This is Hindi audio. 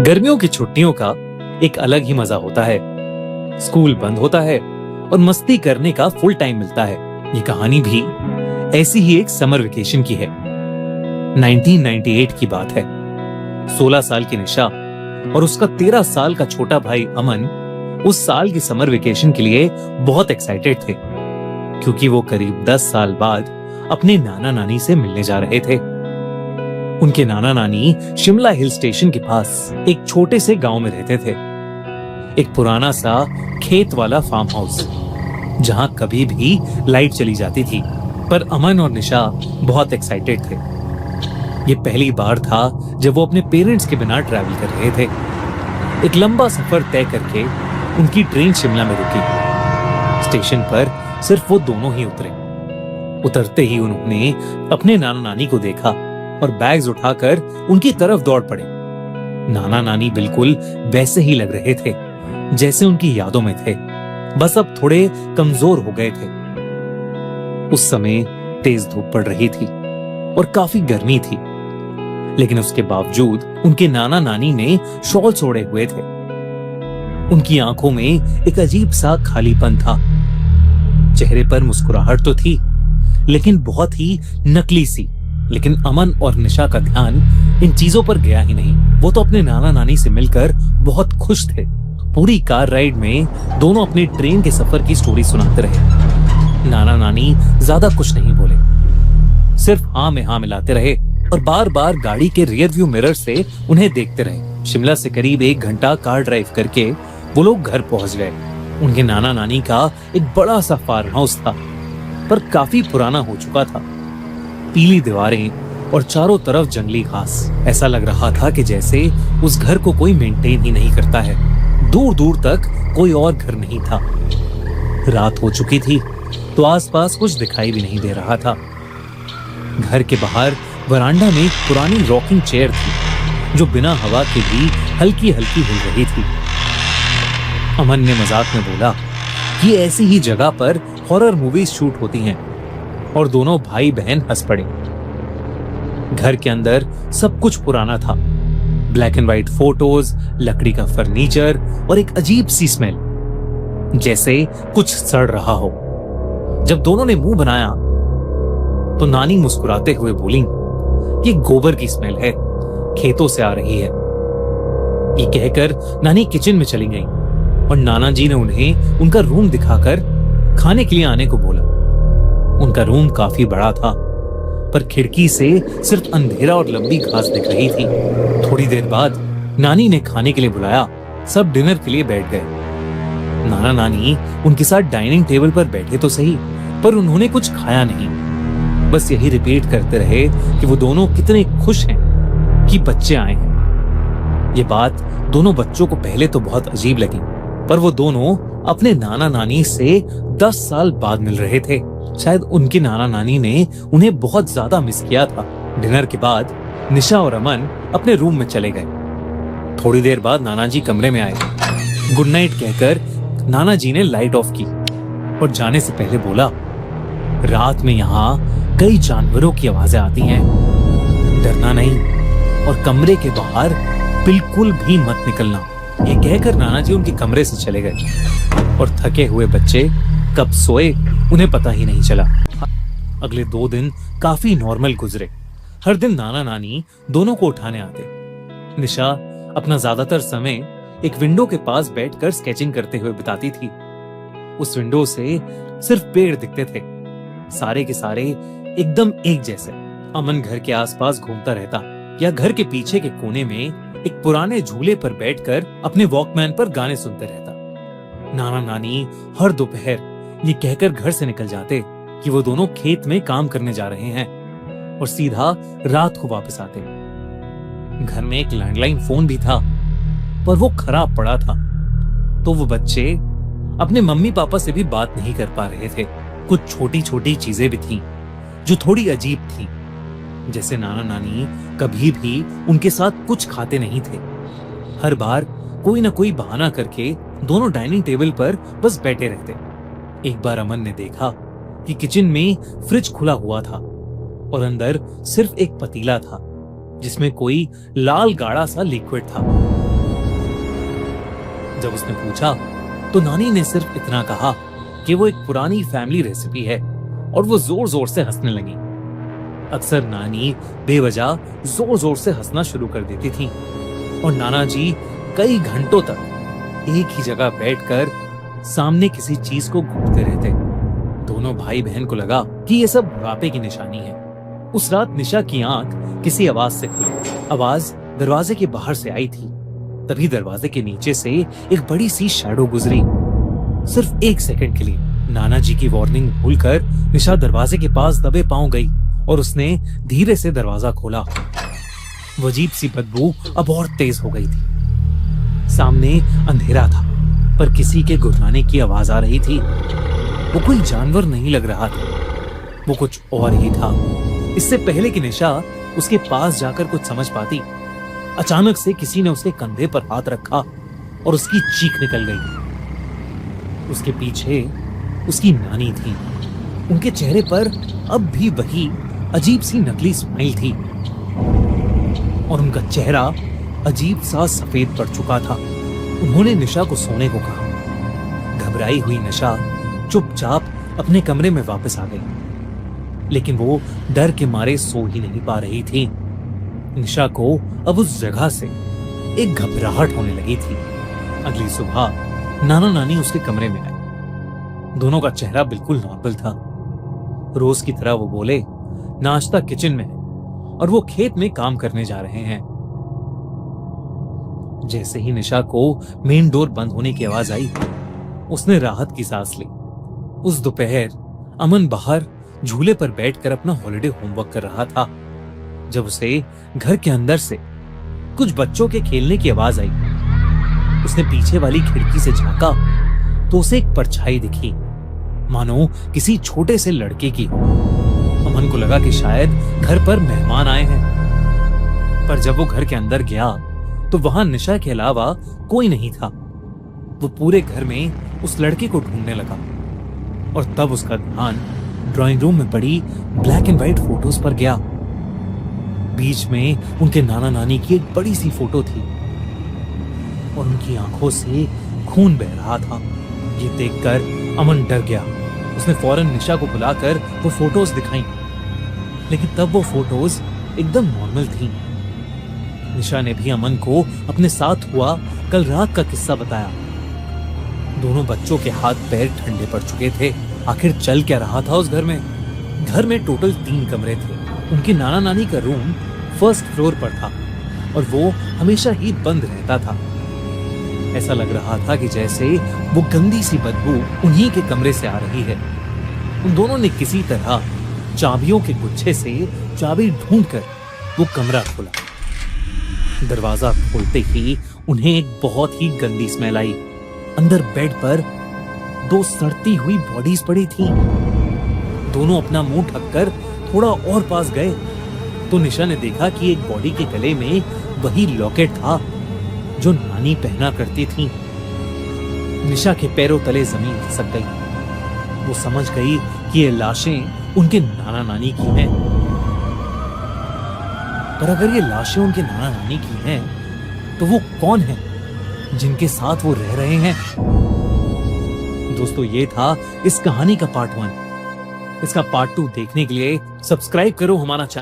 गर्मियों की छुट्टियों का एक अलग ही मजा होता है। स्कूल बंद होता है और मस्ती करने का फुल टाइम मिलता है। ये कहानी भी ऐसी ही एक समर वेकेशन की है। 1998 की बात है। 16 साल की निशा और उसका 13 साल का छोटा भाई अमन उस साल की समर वेकेशन के लिए बहुत एक्साइटेड थे, क्योंकि वो करीब 10 साल बाद अपने नाना नानी से मिलने जा रहे थे। उनके नाना नानी शिमला हिल स्टेशन के पास एक छोटे से गांव में रहते थे। एक पुराना सा खेत वाला फार्म हाउस, जहां कभी भी लाइट चली जाती थी। पर अमन और निशा बहुत एक्साइटेड थे। ये पहली बार था जब वो अपने पेरेंट्स के बिना ट्रैवल कर रहे थे। एक लंबा सफर तय करके उनकी ट्रेन शिमला में रुकी। स्टेशन पर सिर्फ वो दोनों ही उतरे। उतरते ही उन्होंने अपने नाना नानी को देखा और बैग्स उठाकर उनकी तरफ दौड़ पड़े। नाना नानी बिल्कुल वैसे ही लग रहे थे जैसे उनकी यादों में थे, बस अब थोड़े कमजोर हो गए थे। उस समय तेज धूप पड़ रही थी और काफी गर्मी थी, लेकिन उसके बावजूद उनके नाना नानी ने शॉल ओढ़े हुए थे। उनकी आंखों में एक अजीब सा खालीपन था। चेहरे पर मुस्कुराहट तो थी, लेकिन बहुत ही नकली सी। लेकिन अमन और निशा का ध्यान इन चीजों पर गया ही नहीं। वो तो अपने नाना नानी से मिलकर बहुत खुश थे। पूरी कार राइड में दोनों अपने ट्रेन के सफर की स्टोरी सुनाते रहे। नाना नानी ज्यादा कुछ नहीं बोले, सिर्फ हाँ में हाँ मिलाते रहे और बार बार गाड़ी के रियर व्यू मिरर से उन्हें देखते रहे। शिमला से करीब 1 घंटा कार ड्राइव करके वो लोग घर पहुंच गए। उनके नाना नानी का एक बड़ा सा फार्म हाउस था, पर काफी पुराना हो चुका था। पीली दीवारें और चारों तरफ जंगली घास। ऐसा लग रहा था कि जैसे उस घर को कोई मेंटेन ही नहीं करता है। दूर दूर तक कोई और घर नहीं था। रात हो चुकी थी तो आसपास कुछ दिखाई भी नहीं दे रहा था। घर के बाहर वरांडा में एक पुरानी रॉकिंग चेयर थी, जो बिना हवा के भी हल्की हल्की हिल रही थी। अमन ने मजाक में बोला कि ऐसी ही जगह पर हॉरर मूवीज शूट होती हैं, और दोनों भाई बहन हंस पड़े। घर के अंदर सब कुछ पुराना था। ब्लैक एंड व्हाइट फोटोज, लकड़ी का फर्नीचर और एक अजीब सी स्मेल, जैसे कुछ सड़ रहा हो। जब दोनों ने मुंह बनाया तो नानी मुस्कुराते हुए बोली, ये गोबर की स्मेल है, खेतों से आ रही है। ये कहकर नानी किचन में चली गई और नाना जी ने उन्हें उनका रूम दिखाकर खाने के लिए आने को बोला। उनका रूम काफी बड़ा था, पर खिड़की से सिर्फ अंधेरा और लंबी घास दिख रही थी। थोड़ी देर बाद नानी ने खाने के लिए बुलाया। सब डिनर के लिए बैठ गए। नाना नानी उनके साथ डाइनिंग टेबल पर बैठे तो सही, पर उन्होंने कुछ खाया नहीं। बस यही रिपीट करते रहे कि वो दोनों कितने खुश हैं कि बच्चे आए हैं। ये बात दोनों बच्चों को पहले तो बहुत अजीब लगी, पर वो दोनों अपने नाना नानी से 10 साल बाद मिल रहे थे। शायद उनके नाना नानी ने उन्हें बहुत ज्यादा मिस किया था। डिनर के बाद निशा और अमन अपने रूम में चले गए। थोड़ी देर बाद नाना जी कमरे में आए। गुड नाइट कहकर नाना जी ने लाइट ऑफ की और जाने से पहले बोला, रात में यहाँ कई जानवरों की आवाजें आती हैं, डरना नहीं और कमरे के बाहर बिल्कुल भी मत निकलना। ये कहकर नाना जी उनके कमरे से चले गए और थके हुए बच्चे कब सोए उन्हें पता ही नहीं चला। अगले 2 दिन काफी नॉर्मल गुजरे। हर दिन नाना नानी दोनों को उठाने आते। निशा अपना ज्यादातर समय एक विंडो के पास बैठकर स्केचिंग करते हुए बिताती थी। उस विंडो से सिर्फ पेड़ दिखते थे, सारे के सारे एकदम एक जैसे। अमन घर के आसपास घूमता रहता या घर के पीछे के कोने में एक पुराने झूले पर बैठकर अपने वॉकमैन पर गाने सुनते रहता। नाना नानी हर दोपहर ये कहकर घर से निकल जाते कि वो दोनों खेत में काम करने जा रहे हैं, और सीधा रात को वापस आते। घर में एक लैंडलाइन फोन भी था, पर वो खराब पड़ा था, तो वो बच्चे अपने मम्मी पापा से भी बात नहीं कर पा रहे थे। कुछ छोटी छोटी चीजें भी थीं जो थोड़ी अजीब थीं, जैसे नाना नानी कभी भी उनके साथ कुछ खाते नहीं थे। हर बार कोई ना कोई बहाना करके दोनों डाइनिंग टेबल पर बस बैठे रहते। एक बार अमन ने देखा कि किचन में फ्रिज खुला हुआ था और अंदर सिर्फ एक पतीला था, जिसमें कोई लाल गाढ़ा सा लिक्विड था। जब उसने पूछा तो नानी ने सिर्फ इतना कहा कि वो एक पुरानी फैमिली रेसिपी है और वो जोर जोर से हंसने लगी। अक्सर नानी बेवजह जोर जोर से हंसना शुरू कर देती थी और नाना जी कई घंटों तक एक ही जगह बैठकर सामने किसी चीज को घूरते रहते। दोनों भाई बहन को लगा कि ये सब बुढ़ापे की निशानी है। उस रात निशा की आंख किसी आवाज से खुली। आवाज दरवाजे के बाहर से आई थी। तभी दरवाजे के नीचे से एक बड़ी सी शैडो गुजरी। सिर्फ एक सेकंड के लिए नाना जी की वार्निंग भूलकर निशा दरवाजे के पास दबे पांव गई और उसने धीरे से दरवाजा खोला। वो अजीब सी बदबू अब और तेज हो गई थी। सामने अंधेरा था पर किसी के गुर्राने की आवाज आ रही थी। वो कोई जानवर नहीं लग रहा था, वो कुछ और ही था। इससे पहले कि निशा उसके पास जाकर कुछ समझ पाती, अचानक से किसी ने उसके कंधे पर हाथ रखा और उसकी चीख निकल गई। उसके पीछे उसकी नानी थी। उनके चेहरे पर अब भी वही अजीब सी नकली स्माइल थी और उनका चेहरा अजीब सा सफेद पड़ चुका था। उन्होंने निशा को सोने को कहा। घबराई हुई निशा चुपचाप अपने कमरे में वापस आ गई, लेकिन वो डर के मारे सो ही नहीं पा रही थी। निशा को अब उस जगह से एक घबराहट होने लगी थी। अगली सुबह नाना नानी उसके कमरे में आए। दोनों का चेहरा बिल्कुल नॉर्मल था। रोज की तरह वो बोले, नाश्ता किचन में है और वो खेत में काम करने जा रहे हैं। जैसे ही निशा को मेन डोर बंद होने की आवाज आई, उसने राहत की सांस ली। उस दोपहर अमन बाहर झूले पर बैठकर अपना हॉलिडे होमवर्क कर रहा था जब उसे घर के अंदर से कुछ बच्चों के खेलने की आवाज आई। उसने पीछे वाली खिड़की से झांका तो उसे एक परछाई दिखी, मानो किसी छोटे से लड़के की हो। अमन को लगा कि शायद घर पर मेहमान आए हैं, पर जब वो घर के अंदर गया तो वहां निशा के अलावा कोई नहीं था। वो पूरे घर में उस लड़के को ढूंढने लगा और तब उसका ध्यान ड्राइंग रूम में पड़ी ब्लैक एंड व्हाइट फोटोज पर गया। बीच में उनके नाना नानी की एक बड़ी सी फोटो थी और उनकी आंखों से खून बह रहा था। ये देखकर अमन डर गया। उसने फौरन निशा को बुलाकर वो फोटोज दिखाई, लेकिन तब वो फोटोज एकदम नॉर्मल थी। निशा ने भी अमन को अपने साथ हुआ कल रात का किस्सा बताया। दोनों बच्चों के हाथ पैर ठंडे पड़ चुके थे। आखिर चल क्या रहा था उस घर में? घर में टोटल 3 कमरे थे। उनके नाना नानी का रूम फर्स्ट फ्लोर पर था और वो हमेशा ही बंद रहता था। ऐसा लग रहा था कि जैसे वो गंदी सी बदबू उन्हीं के कमरे से आ रही है। उन दोनों ने किसी तरह चाबियों के गुच्छे से चाबी ढूंढकर वो कमरा खोला। दरवाजा खोलते ही उन्हें एक बहुत ही गंदी स्मेल आई। अंदर बेड पर 2 सड़ती हुई बॉडीज पड़ी थी। दोनों अपना मुंह ढककर थोड़ा और पास गए तो निशा ने देखा कि एक बॉडी के गले में वही लॉकेट था जो नानी पहना करती थी। निशा के पैरों तले जमीन खिसक गई। वो समझ गई कि ये लाशें उनके नाना नानी की हैं। पर अगर ये लाशें उनके नाना नानी की हैं, तो वो कौन है जिनके साथ वो रह रहे हैं? दोस्तों, ये था इस कहानी का पार्ट 1। इसका पार्ट 2 देखने के लिए सब्सक्राइब करो हमारा चैनल।